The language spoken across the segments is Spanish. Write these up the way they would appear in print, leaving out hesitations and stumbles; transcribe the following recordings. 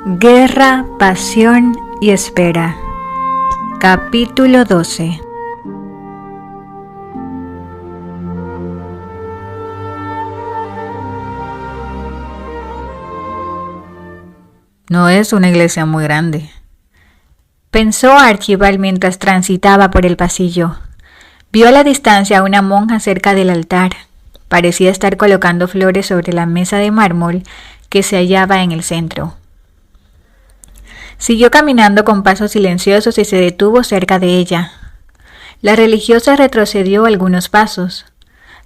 Guerra, pasión y espera. Capítulo 12. No es una iglesia muy grande, pensó Archibald mientras transitaba por el pasillo. Vio a la distancia a una monja cerca del altar. Parecía estar colocando flores sobre la mesa de mármol que se hallaba en el centro. Siguió caminando con pasos silenciosos y se detuvo cerca de ella. La religiosa retrocedió algunos pasos.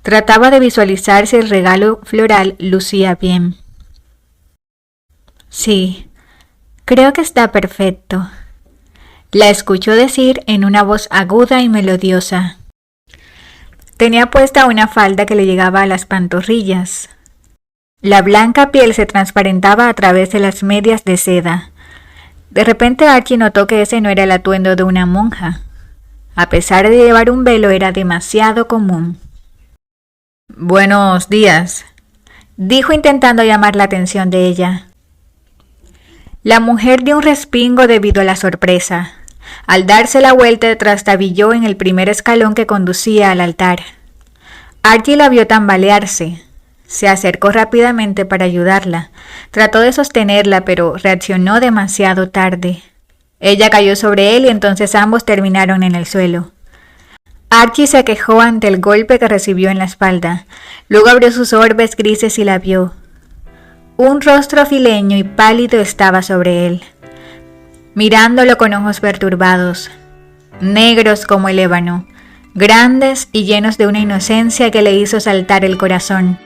Trataba de visualizar si el regalo floral lucía bien. Sí, creo que está perfecto, la escuchó decir en una voz aguda y melodiosa. Tenía puesta una falda que le llegaba a las pantorrillas. La blanca piel se transparentaba a través de las medias de seda. De repente Archie notó que ese no era el atuendo de una monja. A pesar de llevar un velo, era demasiado común. Buenos días, dijo intentando llamar la atención de ella. La mujer dio un respingo debido a la sorpresa. Al darse la vuelta, trastabilló en el primer escalón que conducía al altar. Archie la vio tambalearse. Se acercó rápidamente para ayudarla. Trató de sostenerla, pero reaccionó demasiado tarde. Ella cayó sobre él y entonces ambos terminaron en el suelo. Archie se quejó ante el golpe que recibió en la espalda. Luego abrió sus orbes grises y la vio. Un rostro fileño y pálido estaba sobre él, mirándolo con ojos perturbados, negros como el ébano, grandes y llenos de una inocencia que le hizo saltar el corazón.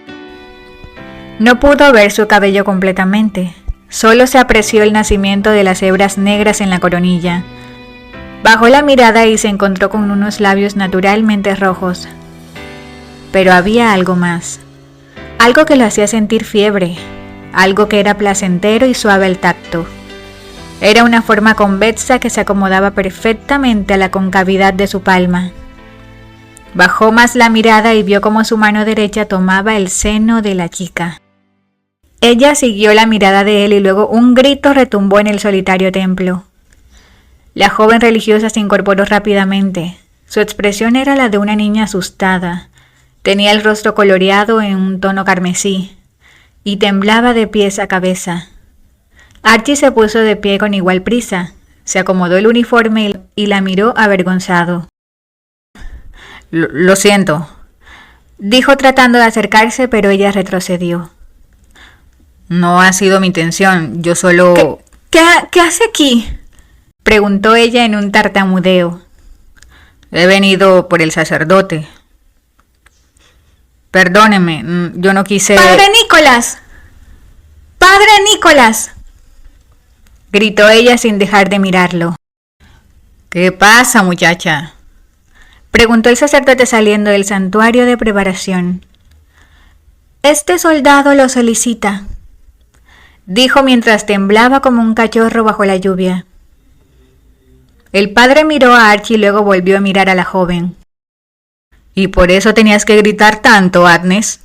No pudo ver su cabello completamente, solo se apreció el nacimiento de las hebras negras en la coronilla. Bajó la mirada y se encontró con unos labios naturalmente rojos. Pero había algo más, algo que lo hacía sentir fiebre, algo que era placentero y suave al tacto. Era una forma convexa que se acomodaba perfectamente a la concavidad de su palma. Bajó más la mirada y vio cómo su mano derecha tomaba el seno de la chica. Ella siguió la mirada de él y luego un grito retumbó en el solitario templo. La joven religiosa se incorporó rápidamente. Su expresión era la de una niña asustada. Tenía el rostro coloreado en un tono carmesí y temblaba de pies a cabeza. Archie se puso de pie con igual prisa, se acomodó el uniforme y la miró avergonzado. Lo siento, dijo tratando de acercarse, pero ella retrocedió. No ha sido mi intención, yo solo... ¿Qué hace aquí?, preguntó ella en un tartamudeo. He venido por el sacerdote. Perdóneme, yo no quise... ¡Padre Nicolás! ¡Padre Nicolás!, gritó ella sin dejar de mirarlo. ¿Qué pasa, muchacha?, preguntó el sacerdote saliendo del santuario de preparación. Este soldado lo solicita, dijo mientras temblaba como un cachorro bajo la lluvia. El padre miró a Archie y luego volvió a mirar a la joven. ¿Y por eso tenías que gritar tanto, Agnes?,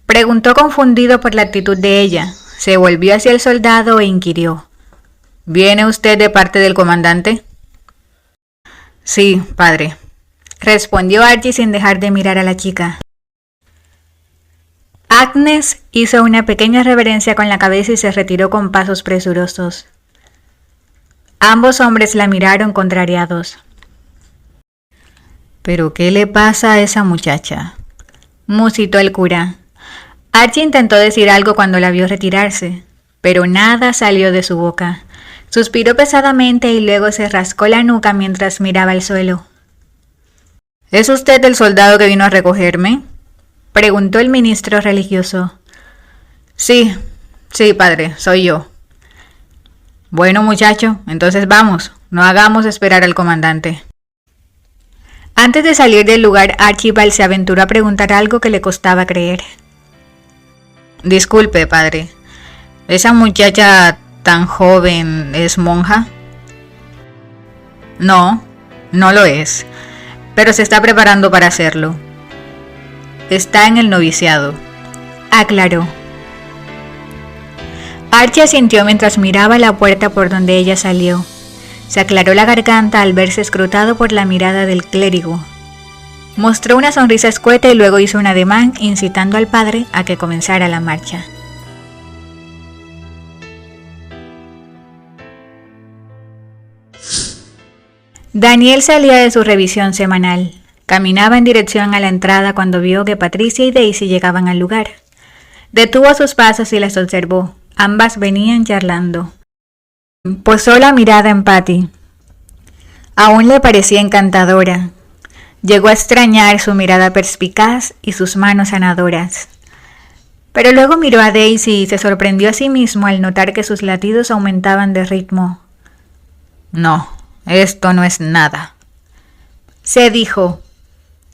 preguntó confundido por la actitud de ella. Se volvió hacia el soldado e inquirió. ¿Viene usted de parte del comandante? Sí, padre, respondió Archie sin dejar de mirar a la chica. Agnes hizo una pequeña reverencia con la cabeza y se retiró con pasos presurosos. Ambos hombres la miraron contrariados. ¿Pero qué le pasa a esa muchacha?, musitó el cura. Archie intentó decir algo cuando la vio retirarse, pero nada salió de su boca. Suspiró pesadamente y luego se rascó la nuca mientras miraba el suelo. ¿Es usted el soldado que vino a recogerme?, preguntó el ministro religioso. Sí, padre, soy yo. Bueno, muchacho, entonces vamos, no hagamos esperar al comandante. Antes de salir del lugar, Archibald se aventuró a preguntar algo que le costaba creer. Disculpe, padre, ¿esa muchacha tan joven es monja? No, no lo es, pero se está preparando para hacerlo. Está en el noviciado, aclaró. Archie asintió mientras miraba la puerta por donde ella salió. Se aclaró la garganta al verse escrutado por la mirada del clérigo. Mostró una sonrisa escueta y luego hizo un ademán incitando al padre a que comenzara la marcha. Daniel salía de su revisión semanal. Caminaba en dirección a la entrada cuando vio que Patricia y Daisy llegaban al lugar. Detuvo sus pasos y las observó. Ambas venían charlando. Posó la mirada en Patty. Aún le parecía encantadora. Llegó a extrañar su mirada perspicaz y sus manos sanadoras. Pero luego miró a Daisy y se sorprendió a sí mismo al notar que sus latidos aumentaban de ritmo. No, esto no es nada, se dijo.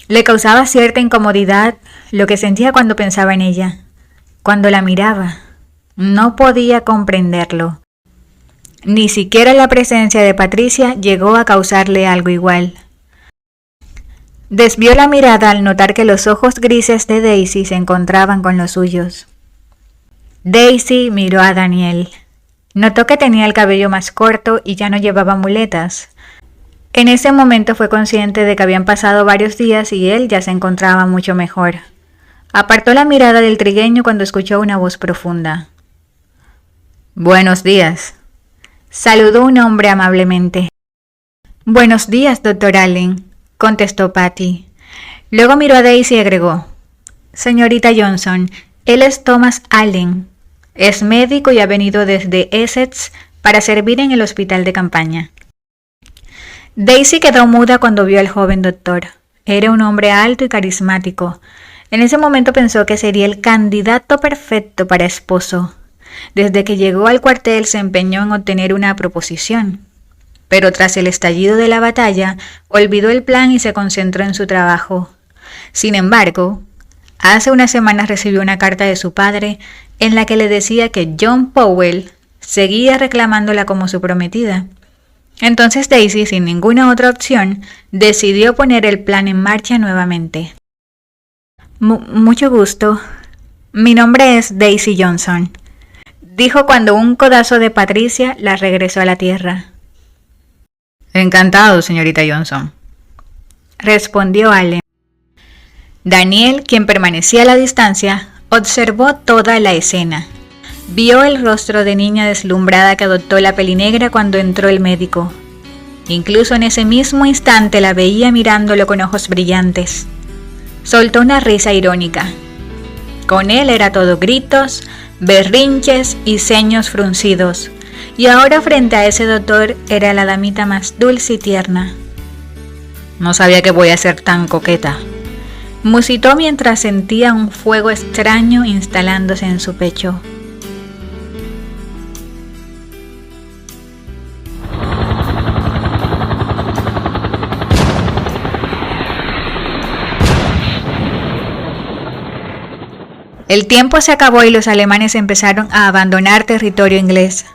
Le causaba cierta incomodidad lo que sentía cuando pensaba en ella, cuando la miraba. No podía comprenderlo. Ni siquiera la presencia de Patricia llegó a causarle algo igual. Desvió la mirada al notar que los ojos grises de Daisy se encontraban con los suyos. Daisy miró a Daniel. Notó que tenía el cabello más corto y ya no llevaba muletas. En ese momento fue consciente de que habían pasado varios días y él ya se encontraba mucho mejor. Apartó la mirada del trigueño cuando escuchó una voz profunda. Buenos días, saludó un hombre amablemente. Buenos días, Dr. Allen, contestó Patty. Luego miró a Daisy y agregó. Señorita Johnson, él es Thomas Allen. Es médico y ha venido desde Essex para servir en el hospital de campaña. Daisy quedó muda cuando vio al joven doctor. Era un hombre alto y carismático. En ese momento pensó que sería el candidato perfecto para esposo. Desde que llegó al cuartel se empeñó en obtener una proposición. Pero tras el estallido de la batalla, olvidó el plan y se concentró en su trabajo. Sin embargo, hace unas semanas recibió una carta de su padre en la que le decía que John Powell seguía reclamándola como su prometida. Entonces Daisy, sin ninguna otra opción, decidió poner el plan en marcha nuevamente. Mucho gusto. Mi nombre es Daisy Johnson, dijo cuando un codazo de Patricia la regresó a la tierra. Encantado, señorita Johnson, respondió Allen. Daniel, quien permanecía a la distancia, observó toda la escena. Vio el rostro de niña deslumbrada que adoptó la pelinegra cuando entró el médico. Incluso en ese mismo instante la veía mirándolo con ojos brillantes. Soltó una risa irónica. Con él era todo gritos, berrinches y ceños fruncidos. Y ahora frente a ese doctor era la damita más dulce y tierna. No sabía que voy a ser tan coqueta, musitó mientras sentía un fuego extraño instalándose en su pecho. El tiempo se acabó y los alemanes empezaron a abandonar territorio inglés.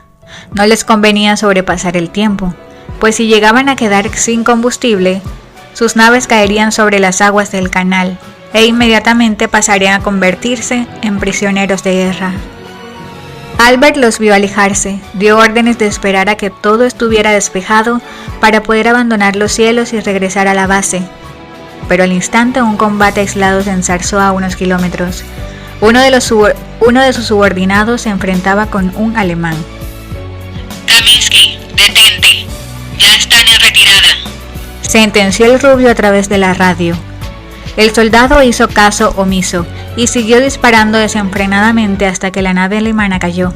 No les convenía sobrepasar el tiempo, pues si llegaban a quedar sin combustible, sus naves caerían sobre las aguas del canal e inmediatamente pasarían a convertirse en prisioneros de guerra. Albert los vio alejarse, dio órdenes de esperar a que todo estuviera despejado para poder abandonar los cielos y regresar a la base. Pero al instante un combate aislado se enzarzó a unos kilómetros. Uno de sus subordinados se enfrentaba con un alemán. Kaminsky, detente. Ya están en retirada, sentenció el rubio a través de la radio. El soldado hizo caso omiso y siguió disparando desenfrenadamente hasta que la nave alemana cayó.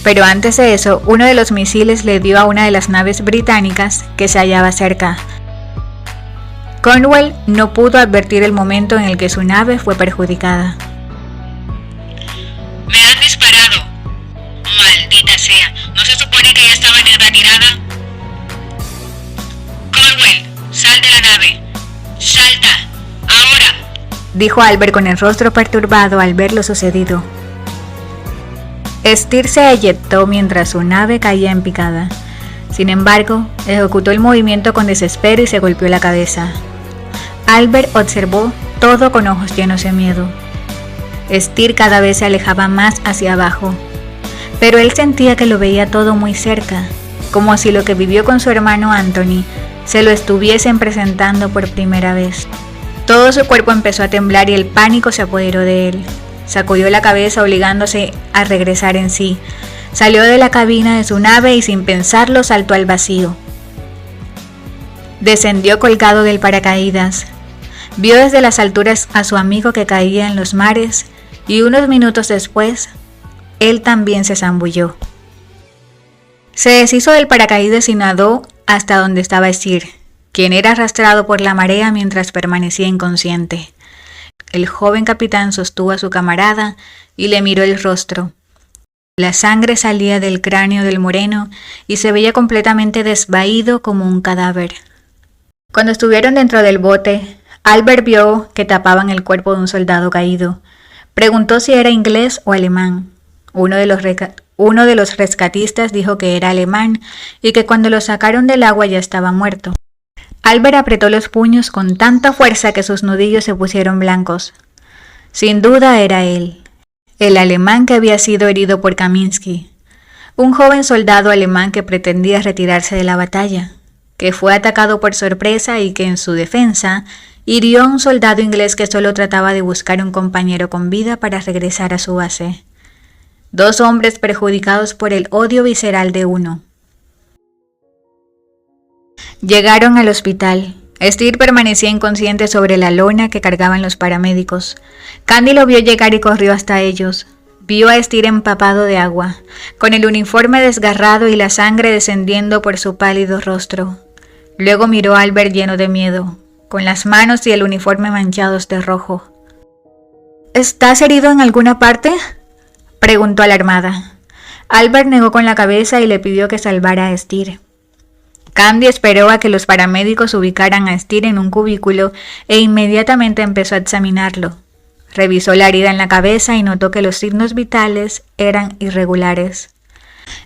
Pero antes de eso, uno de los misiles le dio a una de las naves británicas que se hallaba cerca. Cornwell no pudo advertir el momento en el que su nave fue perjudicada. Me han disparado. Maldita sea, ¿no se supone que ya estaban en retirada? Cornwell, sal de la nave. Salta, ahora, dijo Albert con el rostro perturbado al ver lo sucedido. Steer se eyectó mientras su nave caía en picada. Sin embargo, ejecutó el movimiento con desespero y se golpeó la cabeza. Albert observó todo con ojos llenos de miedo. Steer cada vez se alejaba más hacia abajo. pero él sentía que lo veía todo muy cerca, como si lo que vivió con su hermano Anthony se lo estuviesen presentando por primera vez. Todo su cuerpo empezó a temblar y el pánico se apoderó de él. Sacudió la cabeza obligándose a regresar en sí. Salió de la cabina de su nave y sin pensarlo saltó al vacío. Descendió colgado del paracaídas. Vio desde las alturas a su amigo que caía en los mares y unos minutos después, él también se zambulló. Se deshizo del paracaídas y nadó hasta donde estaba Steer, quien era arrastrado por la marea mientras permanecía inconsciente. El joven capitán sostuvo a su camarada y le miró el rostro. La sangre salía del cráneo del moreno y se veía completamente desvaído como un cadáver. Cuando estuvieron dentro del bote, Albert vio que tapaban el cuerpo de un soldado caído. Preguntó si era inglés o alemán. Uno de los rescatistas dijo que era alemán y que cuando lo sacaron del agua ya estaba muerto. Albert apretó los puños con tanta fuerza que sus nudillos se pusieron blancos. Sin duda era él, el alemán que había sido herido por Kaminsky, un joven soldado alemán que pretendía retirarse de la batalla, que fue atacado por sorpresa y que en su defensa hirió a un soldado inglés que solo trataba de buscar un compañero con vida para regresar a su base. 2 hombres perjudicados por el odio visceral de uno. Llegaron al hospital. Steer permanecía inconsciente sobre la lona que cargaban los paramédicos. Candy lo vio llegar y corrió hasta ellos. Vio a Steer empapado de agua, con el uniforme desgarrado y la sangre descendiendo por su pálido rostro. Luego miró a Albert lleno de miedo, con las manos y el uniforme manchados de rojo. ¿Estás herido en alguna parte?, preguntó alarmada. Albert negó con la cabeza y le pidió que salvara a Steer. Candy esperó a que los paramédicos ubicaran a Steer en un cubículo e inmediatamente empezó a examinarlo. Revisó la herida en la cabeza y notó que los signos vitales eran irregulares.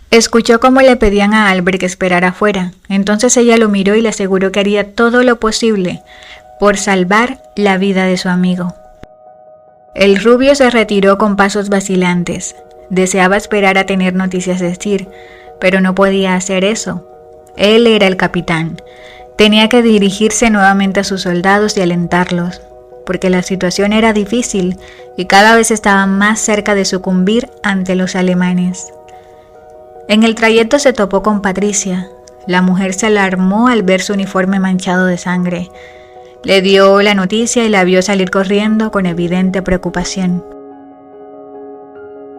Escuchó cómo le pedían a Albert que esperara afuera. Entonces ella lo miró y le aseguró que haría todo lo posible por salvar la vida de su amigo. El rubio se retiró con pasos vacilantes. Deseaba esperar a tener noticias de Steer, pero no podía hacer eso. Él era el capitán. Tenía que dirigirse nuevamente a sus soldados y alentarlos, porque la situación era difícil y cada vez estaban más cerca de sucumbir ante los alemanes. En el trayecto se topó con Patricia. La mujer se alarmó al ver su uniforme manchado de sangre. Le dio la noticia y la vio salir corriendo con evidente preocupación.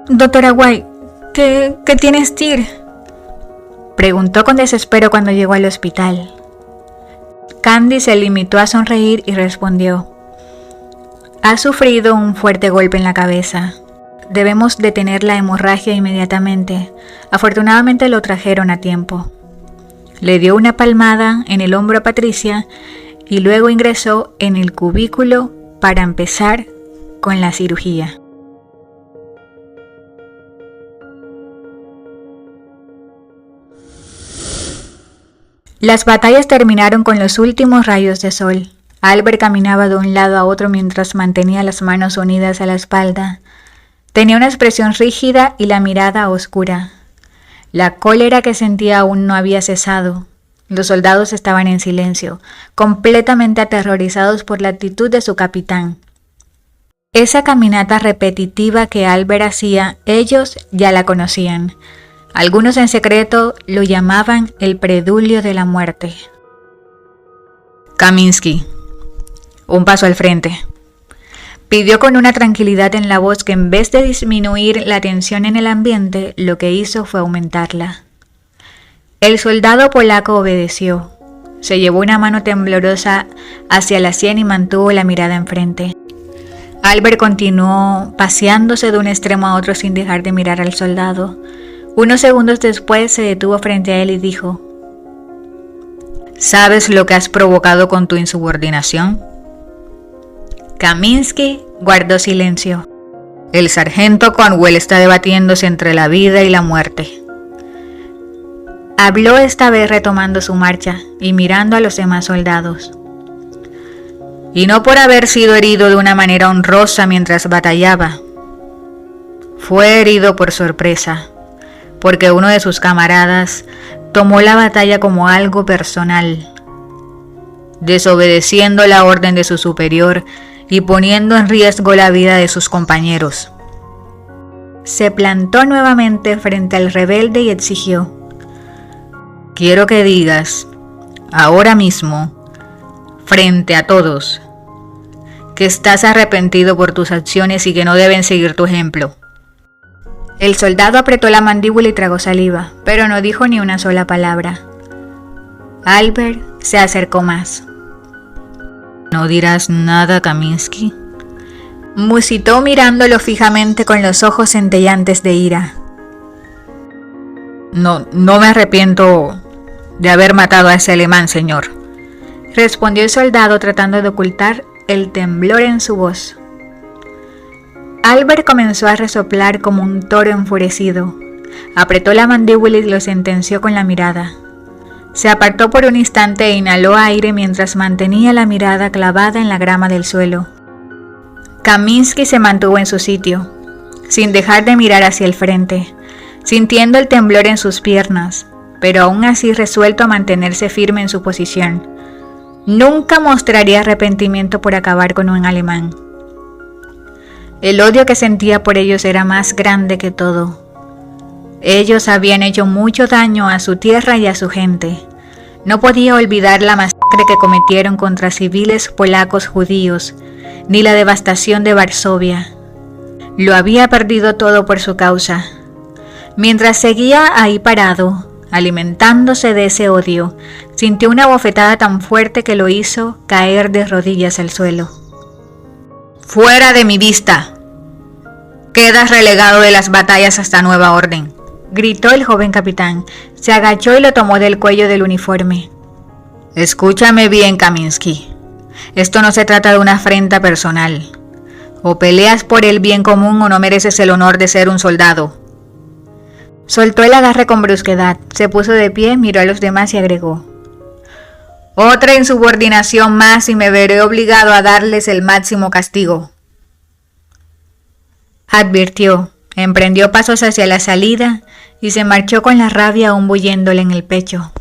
«Doctora White, ¿qué tiene Steer?», preguntó con desespero cuando llegó al hospital. Candy se limitó a sonreír y respondió: «Ha sufrido un fuerte golpe en la cabeza. Debemos detener la hemorragia inmediatamente. Afortunadamente lo trajeron a tiempo». Le dio una palmada en el hombro a Patricia y luego ingresó en el cubículo para empezar con la cirugía. Las batallas terminaron con los últimos rayos de sol. Albert caminaba de un lado a otro mientras mantenía las manos unidas a la espalda. Tenía una expresión rígida y la mirada oscura. La cólera que sentía aún no había cesado. Los soldados estaban en silencio, completamente aterrorizados por la actitud de su capitán. Esa caminata repetitiva que Albert hacía, ellos ya la conocían. Algunos en secreto lo llamaban el preludio de la muerte. Kaminsky, un paso al frente. Pidió con una tranquilidad en la voz que en vez de disminuir la tensión en el ambiente, lo que hizo fue aumentarla. El soldado polaco obedeció. Se llevó una mano temblorosa hacia la sien y mantuvo la mirada enfrente. Albert continuó paseándose de un extremo a otro sin dejar de mirar al soldado. Unos segundos después se detuvo frente a él y dijo: ¿Sabes lo que has provocado con tu insubordinación? Kaminsky guardó silencio. El sargento Conwell está debatiéndose entre la vida y la muerte. Habló esta vez retomando su marcha y mirando a los demás soldados. Y no por haber sido herido de una manera honrosa mientras batallaba. Fue herido por sorpresa. porque uno de sus camaradas tomó la batalla como algo personal, desobedeciendo la orden de su superior y poniendo en riesgo la vida de sus compañeros. Se plantó nuevamente frente al rebelde y exigió: quiero que digas, ahora mismo, frente a todos, que estás arrepentido por tus acciones y que no deben seguir tu ejemplo. El soldado apretó la mandíbula y tragó saliva, pero no dijo ni una sola palabra. Albert se acercó más. ¿No dirás nada, Kaminsky?, musitó mirándolo fijamente con los ojos centellantes de ira. No me arrepiento de haber matado a ese alemán, señor, respondió el soldado tratando de ocultar el temblor en su voz. Albert comenzó a resoplar como un toro enfurecido. Apretó la mandíbula y lo sentenció con la mirada. Se apartó por un instante e inhaló aire mientras mantenía la mirada clavada en la grama del suelo. Kaminsky se mantuvo en su sitio, sin dejar de mirar hacia el frente, sintiendo el temblor en sus piernas, pero aún así resuelto a mantenerse firme en su posición. Nunca mostraría arrepentimiento por acabar con un alemán. El odio que sentía por ellos era más grande que todo. Ellos habían hecho mucho daño a su tierra y a su gente. No podía olvidar la masacre que cometieron contra civiles polacos judíos, ni la devastación de Varsovia. Lo había perdido todo por su causa. Mientras seguía ahí parado, alimentándose de ese odio, sintió una bofetada tan fuerte que lo hizo caer de rodillas al suelo. ¡Fuera de mi vista! Quedas relegado de las batallas hasta nueva orden, gritó el joven capitán. Se agachó y lo tomó del cuello del uniforme. Escúchame bien, Kaminsky. Esto no se trata de una afrenta personal. O peleas por el bien común o no mereces el honor de ser un soldado. Soltó el agarre con brusquedad, se puso de pie, miró a los demás y agregó: otra insubordinación más y me veré obligado a darles el máximo castigo. Advirtió, emprendió pasos hacia la salida y se marchó con la rabia aún bulléndole en el pecho.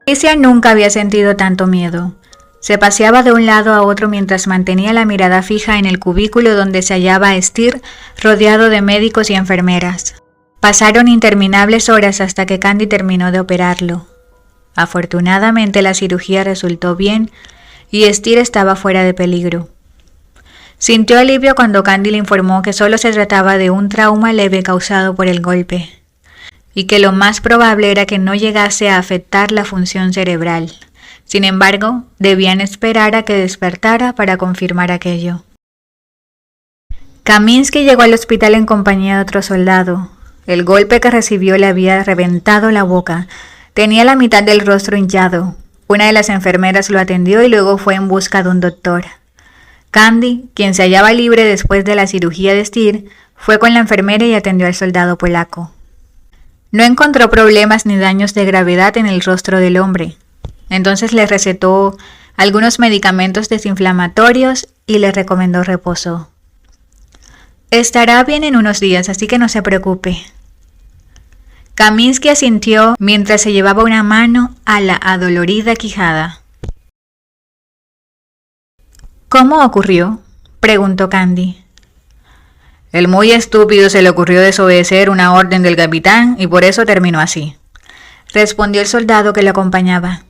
Alicia nunca había sentido tanto miedo. Se paseaba de un lado a otro mientras mantenía la mirada fija en el cubículo donde se hallaba Steer, rodeado de médicos y enfermeras. Pasaron interminables horas hasta que Candy terminó de operarlo. Afortunadamente la cirugía resultó bien y Steer estaba fuera de peligro. Sintió alivio cuando Candy le informó que solo se trataba de un trauma leve causado por el golpe, y que lo más probable era que no llegase a afectar la función cerebral. Sin embargo, debían esperar a que despertara para confirmar aquello. Kaminsky llegó al hospital en compañía de otro soldado. El golpe que recibió le había reventado la boca. Tenía la mitad del rostro hinchado. Una de las enfermeras lo atendió y luego fue en busca de un doctor. Candy, quien se hallaba libre después de la cirugía de Steer, fue con la enfermera y atendió al soldado polaco. No encontró problemas ni daños de gravedad en el rostro del hombre. Entonces le recetó algunos medicamentos desinflamatorios y le recomendó reposo. Estará bien en unos días, así que no se preocupe. Kaminsky asintió mientras se llevaba una mano a la adolorida quijada. ¿Cómo ocurrió?, preguntó Candy. El muy estúpido se le ocurrió desobedecer una orden del capitán y por eso terminó así, respondió el soldado que lo acompañaba.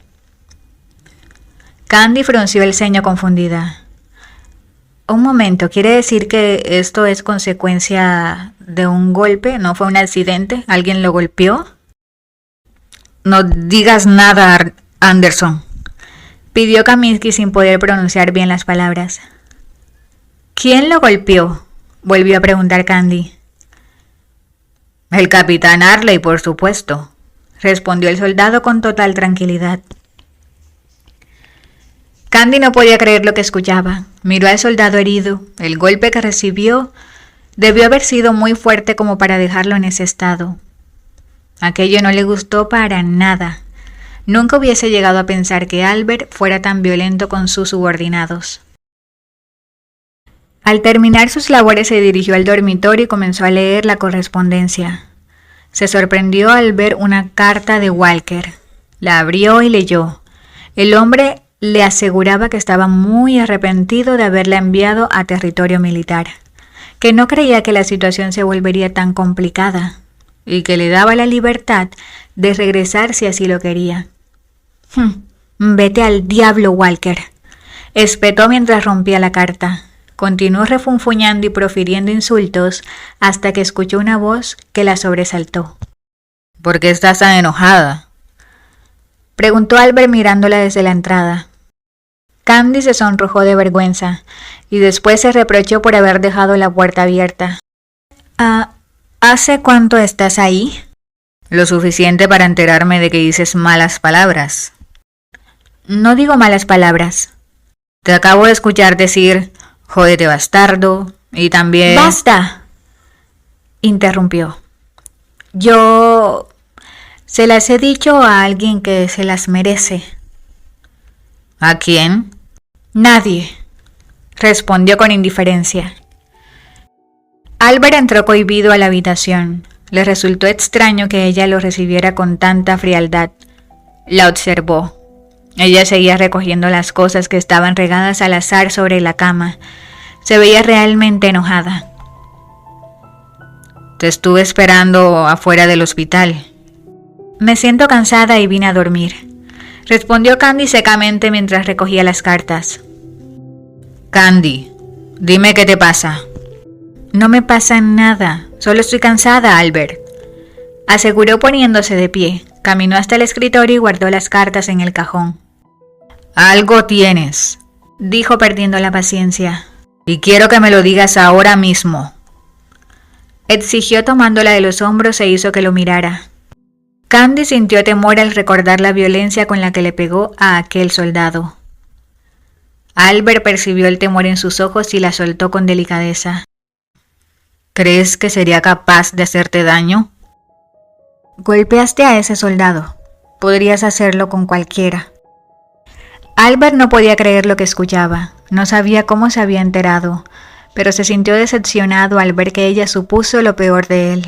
Candy frunció el ceño confundida. Un momento, ¿quiere decir que esto es consecuencia de un golpe? ¿No fue un accidente? ¿Alguien lo golpeó? No digas nada, Anderson, pidió Kaminsky sin poder pronunciar bien las palabras. ¿Quién lo golpeó?, volvió a preguntar Candy. El capitán Arley, por supuesto, respondió el soldado con total tranquilidad. Candy no podía creer lo que escuchaba. Miró al soldado herido. El golpe que recibió debió haber sido muy fuerte como para dejarlo en ese estado. Aquello no le gustó para nada. Nunca hubiese llegado a pensar que Albert fuera tan violento con sus subordinados. Al terminar sus labores se dirigió al dormitorio y comenzó a leer la correspondencia. Se sorprendió al ver una carta de Walker. La abrió y leyó. El hombre le aseguraba que estaba muy arrepentido de haberla enviado a territorio militar, que no creía que la situación se volvería tan complicada y que le daba la libertad de regresar si así lo quería. Vete al diablo, Walker, espetó mientras rompía la carta. Continuó refunfuñando y profiriendo insultos hasta que escuchó una voz que la sobresaltó. ¿Por qué estás tan enojada?, preguntó Albert mirándola desde la entrada. Candy se sonrojó de vergüenza y después se reprochó por haber dejado la puerta abierta. ¿Hace cuánto estás ahí? Lo suficiente para enterarme de que dices malas palabras. No digo malas palabras. Te acabo de escuchar decir «jódete bastardo» y también... ¡Basta!, interrumpió. Yo se las he dicho a alguien que se las merece. ¿A quién? Nadie, respondió con indiferencia. Albert entró cohibido a la habitación. Le resultó extraño que ella lo recibiera con tanta frialdad. La observó. Ella seguía recogiendo las cosas que estaban regadas al azar sobre la cama. Se veía realmente enojada. Te estuve esperando afuera del hospital. Me siento cansada y vine a dormir, respondió Candy secamente mientras recogía las cartas. Candy, dime qué te pasa. No me pasa nada, solo estoy cansada, Albert, aseguró poniéndose de pie. Caminó hasta el escritorio y guardó las cartas en el cajón. Algo tienes, dijo perdiendo la paciencia. Y quiero que me lo digas ahora mismo, exigió tomándola de los hombros e hizo que lo mirara. Candy sintió temor al recordar la violencia con la que le pegó a aquel soldado. Albert percibió el temor en sus ojos y la soltó con delicadeza. ¿Crees que sería capaz de hacerte daño? Golpeaste a ese soldado. Podrías hacerlo con cualquiera. Albert no podía creer lo que escuchaba. No sabía cómo se había enterado, pero se sintió decepcionado al ver que ella supuso lo peor de él.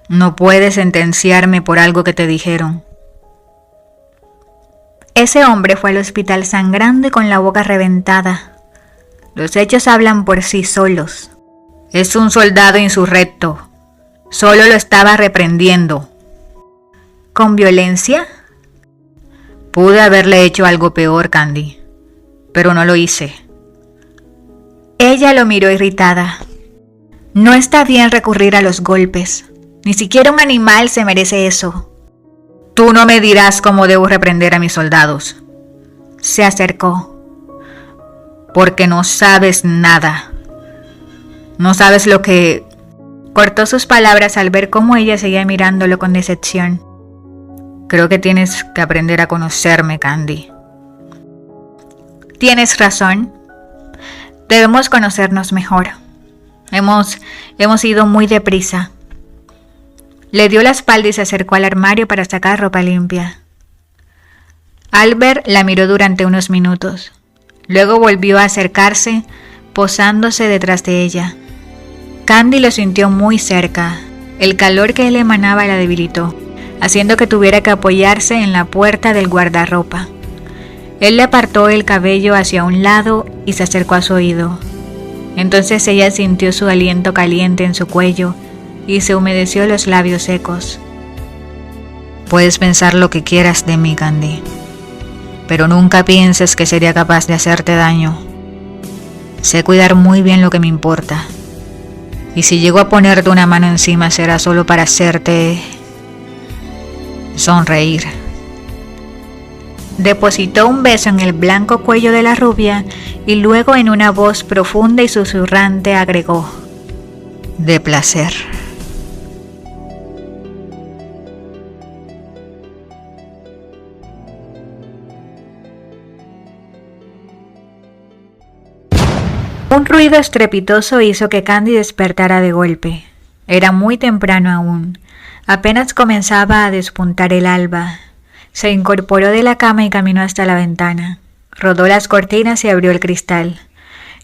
No puedes sentenciarme por algo que te dijeron. Ese hombre fue al hospital sangrando y con la boca reventada. Los hechos hablan por sí solos. Es un soldado insurrecto. Solo lo estaba reprendiendo. ¿Con violencia? Pude haberle hecho algo peor, Candy, pero no lo hice. Ella lo miró irritada. No está bien recurrir a los golpes. Ni siquiera un animal se merece eso. Tú no me dirás cómo debo reprender a mis soldados. Se acercó. Porque no sabes nada. No sabes lo que... Cortó sus palabras al ver cómo ella seguía mirándolo con decepción. Creo que tienes que aprender a conocerme, Candy. Tienes razón. Debemos conocernos mejor. Hemos ido muy deprisa. Le dio la espalda y se acercó al armario para sacar ropa limpia. Albert la miró durante unos minutos. Luego volvió a acercarse, posándose detrás de ella. Candy lo sintió muy cerca. El calor que él emanaba la debilitó, haciendo que tuviera que apoyarse en la puerta del guardarropa. Él le apartó el cabello hacia un lado y se acercó a su oído. Entonces ella sintió su aliento caliente en su cuello y se humedeció los labios secos. Puedes pensar lo que quieras de mí, Candy, pero nunca pienses que sería capaz de hacerte daño. Sé cuidar muy bien lo que me importa, y si llego a ponerte una mano encima será solo para hacerte sonreír. Depositó un beso en el blanco cuello de la rubia y luego en una voz profunda y susurrante agregó: de placer. Un ruido estrepitoso hizo que Candy despertara de golpe. Era muy temprano aún. Apenas comenzaba a despuntar el alba. Se incorporó de la cama y caminó hasta la ventana. Rodó las cortinas y abrió el cristal.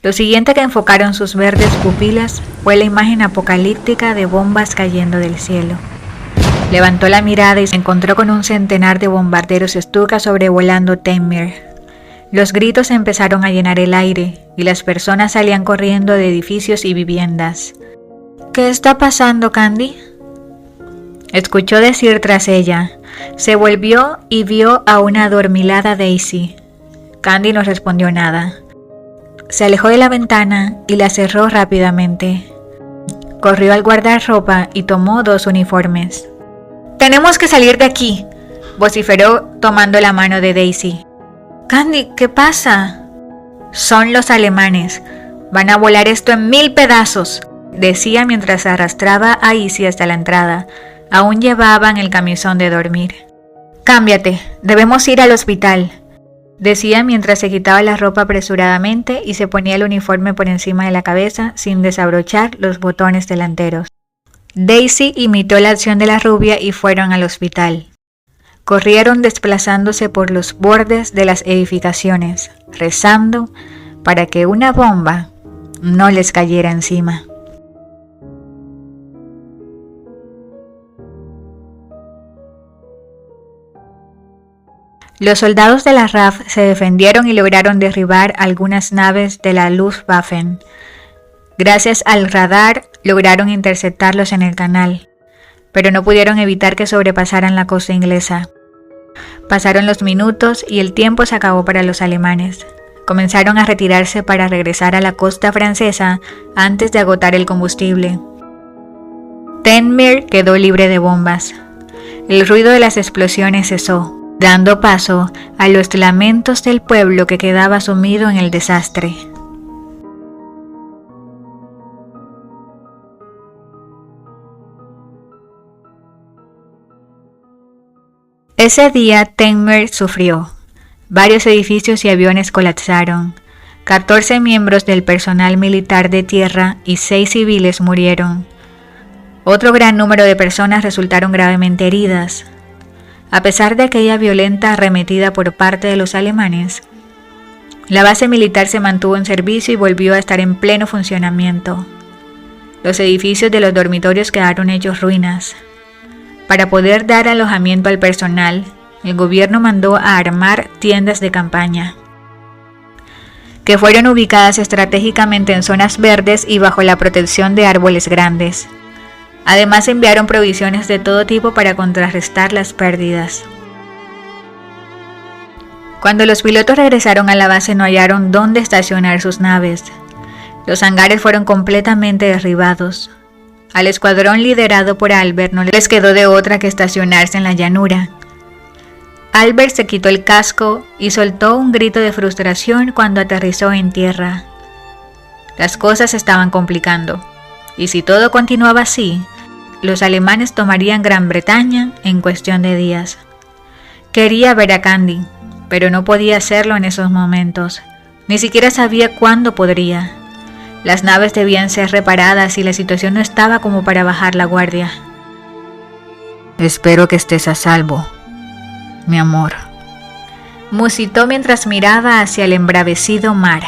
Lo siguiente que enfocaron sus verdes pupilas fue la imagen apocalíptica de bombas cayendo del cielo. Levantó la mirada y se encontró con un centenar de bombarderos Stuka sobrevolando Thamir. Los gritos empezaron a llenar el aire y las personas salían corriendo de edificios y viviendas. ¿Qué está pasando, Candy?, escuchó decir tras ella. Se volvió y vio a una adormilada Daisy. Candy no respondió nada. Se alejó de la ventana y la cerró rápidamente. Corrió al guardarropa y tomó 2 uniformes. «¡Tenemos que salir de aquí!», vociferó tomando la mano de Daisy. «Candy, ¿qué pasa?». «Son los alemanes. Van a volar esto en 1000 pedazos», decía mientras arrastraba a Izzy hasta la entrada. Aún llevaban el camisón de dormir. «Cámbiate, debemos ir al hospital», decía mientras se quitaba la ropa apresuradamente y se ponía el uniforme por encima de la cabeza sin desabrochar los botones delanteros. Daisy imitó la acción de la rubia y fueron al hospital. Corrieron desplazándose por los bordes de las edificaciones, rezando para que una bomba no les cayera encima. Los soldados de la RAF se defendieron y lograron derribar algunas naves de la Luftwaffe. Gracias al radar lograron interceptarlos en el canal, pero no pudieron evitar que sobrepasaran la costa inglesa. Pasaron los minutos y el tiempo se acabó para los alemanes. Comenzaron a retirarse para regresar a la costa francesa antes de agotar el combustible. Thamir quedó libre de bombas. El ruido de las explosiones cesó, dando paso a los lamentos del pueblo que quedaba sumido en el desastre. Ese día Thamir sufrió. Varios edificios y aviones colapsaron. 14 miembros del personal militar de tierra y 6 civiles murieron. Otro gran número de personas resultaron gravemente heridas. A pesar de aquella violenta arremetida por parte de los alemanes, la base militar se mantuvo en servicio y volvió a estar en pleno funcionamiento. Los edificios de los dormitorios quedaron hechos ruinas. Para poder dar alojamiento al personal, el gobierno mandó a armar tiendas de campaña, que fueron ubicadas estratégicamente en zonas verdes y bajo la protección de árboles grandes. Además enviaron provisiones de todo tipo para contrarrestar las pérdidas. Cuando los pilotos regresaron a la base no hallaron dónde estacionar sus naves. Los hangares fueron completamente derribados. Al escuadrón liderado por Albert no les quedó de otra que estacionarse en la llanura. Albert se quitó el casco y soltó un grito de frustración cuando aterrizó en tierra. Las cosas se estaban complicando, y si todo continuaba así, los alemanes tomarían Gran Bretaña en cuestión de días. Quería ver a Candy, pero no podía hacerlo en esos momentos. Ni siquiera sabía cuándo podría. Las naves debían ser reparadas y la situación no estaba como para bajar la guardia. «Espero que estés a salvo, mi amor», musitó mientras miraba hacia el embravecido mar.